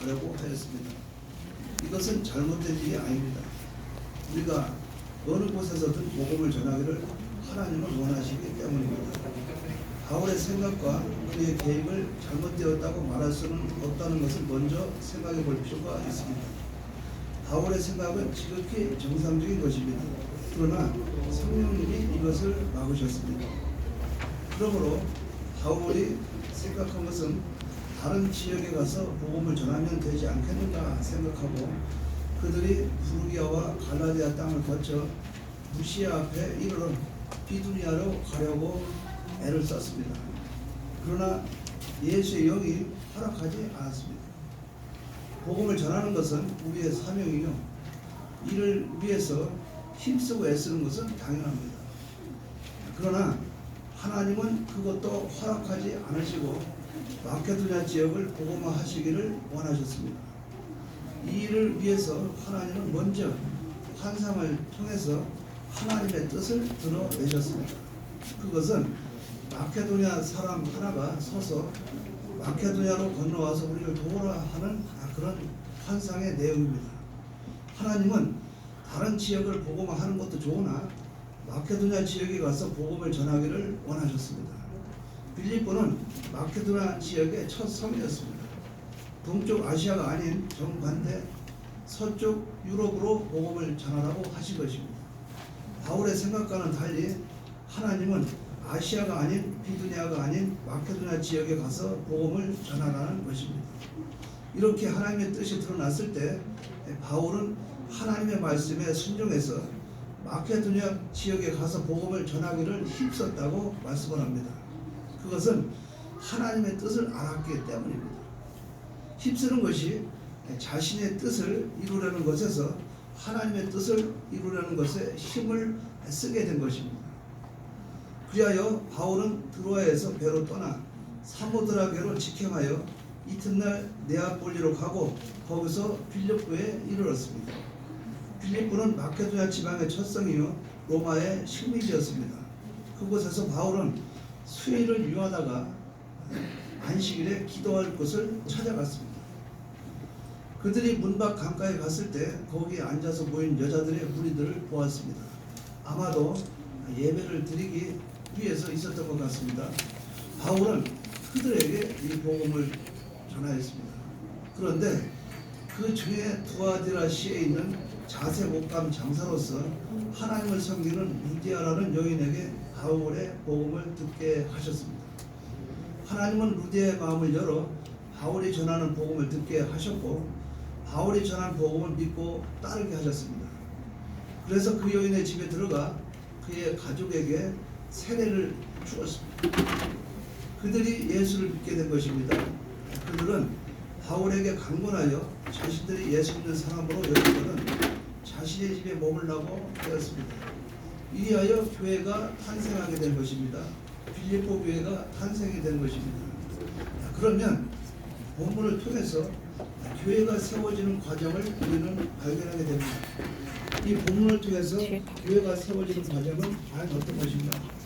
가려고 하였습니다. 이것은 잘못된 일이 아닙니다. 우리가 어느 곳에서든 복음을 전하기를 하나님은 원하시기 때문입니다. 바울의 생각과 그의 계획을 잘못되었다고 말할 수는 없다는 것을 먼저 생각해 볼 필요가 있습니다. 바울의 생각은 지극히 정상적인 것입니다. 그러나 성령님이 이것을 막으셨습니다. 그러므로 바울이 생각한 것은 다른 지역에 가서 복음을 전하면 되지 않겠는가 생각하고 그들이 부르기아와 갈라디아 땅을 거쳐 무시아 앞에 이르러 비두니아로 가려고 애를 썼습니다. 그러나 예수의 영이 허락하지 않았습니다. 복음을 전하는 것은 우리의 사명이요, 이를 위해서 힘쓰고 애쓰는 것은 당연합니다. 그러나 하나님은 그것도 허락하지 않으시고 마케도냐 지역을 복음화하시기를 원하셨습니다. 이 일을 위해서 하나님은 먼저 환상을 통해서 하나님의 뜻을 드러내셨습니다. 그것은 마케도냐 사람 하나가 서서 마케도냐로 건너와서 우리를 도우라 하는 그런 환상의 내용입니다. 하나님은 다른 지역을 복음화하는 것도 좋으나 마케도냐 지역에 가서 복음을 전하기를 원하셨습니다. 빌립보는 마케도냐 지역의 첫 성이었습니다. 동쪽 아시아가 아닌 정반대 서쪽 유럽으로 복음을 전하라고 하신 것입니다. 바울의 생각과는 달리 하나님은 아시아가 아닌 비두니아가 아닌 마케도냐 지역에 가서 복음을 전하라는 것입니다. 이렇게 하나님의 뜻이 드러났을 때 바울은 하나님의 말씀에 순종해서 마케도냐 지역에 가서 복음을 전하기를 힘썼다고 말씀을 합니다. 그것은 하나님의 뜻을 알았기 때문입니다. 힘쓰는 것이 자신의 뜻을 이루려는 것에서 하나님의 뜻을 이루려는 것에 힘을 쓰게 된 것입니다. 그리하여 바울은 드로아에서 배로 떠나 사모드라게로 직행하여 이튿날 네아폴리로 가고 거기서 빌립보에 이르렀습니다. 빌립보는 마케도냐 지방의 첫 성이요 로마의 식민지였습니다. 그곳에서 바울은 수일을 유하다가 안식일에 기도할 곳을 찾아갔습니다. 그들이 문밖 강가에 갔을 때 거기에 앉아서 모인 여자들의 무리들을 보았습니다. 아마도 예배를 드리기 위해서 있었던 것 같습니다. 바울은 그들에게 이 복음을 전하였습니다. 그런데 그 중에 두아디라시에 있는 자색 옷감 장사로서 하나님을 섬기는 루디아라는 여인에게 바울의 복음을 듣게 하셨습니다. 하나님은 루디아의 마음을 열어 바울이 전하는 복음을 듣게 하셨고 바울이 전한 복음을 믿고 따르게 하셨습니다. 그래서 그 여인의 집에 들어가 그의 가족에게 세례를 주었습니다. 그들이 예수를 믿게 된 것입니다. 그들은 바울에게 강권하여 자신들이 예수 믿는 사람으로 여기거든 자신의 집에 머물라고 하였습니다. 이리하여 교회가 탄생하게 된 것입니다. 빌립보 교회가 탄생이 된 것입니다. 그러면 본문을 통해서 교회가 세워지는 과정을 우리는 발견하게 됩니다. 이 본문을 통해서 교회가 세워지는 과정은 과연 어떤 것인가?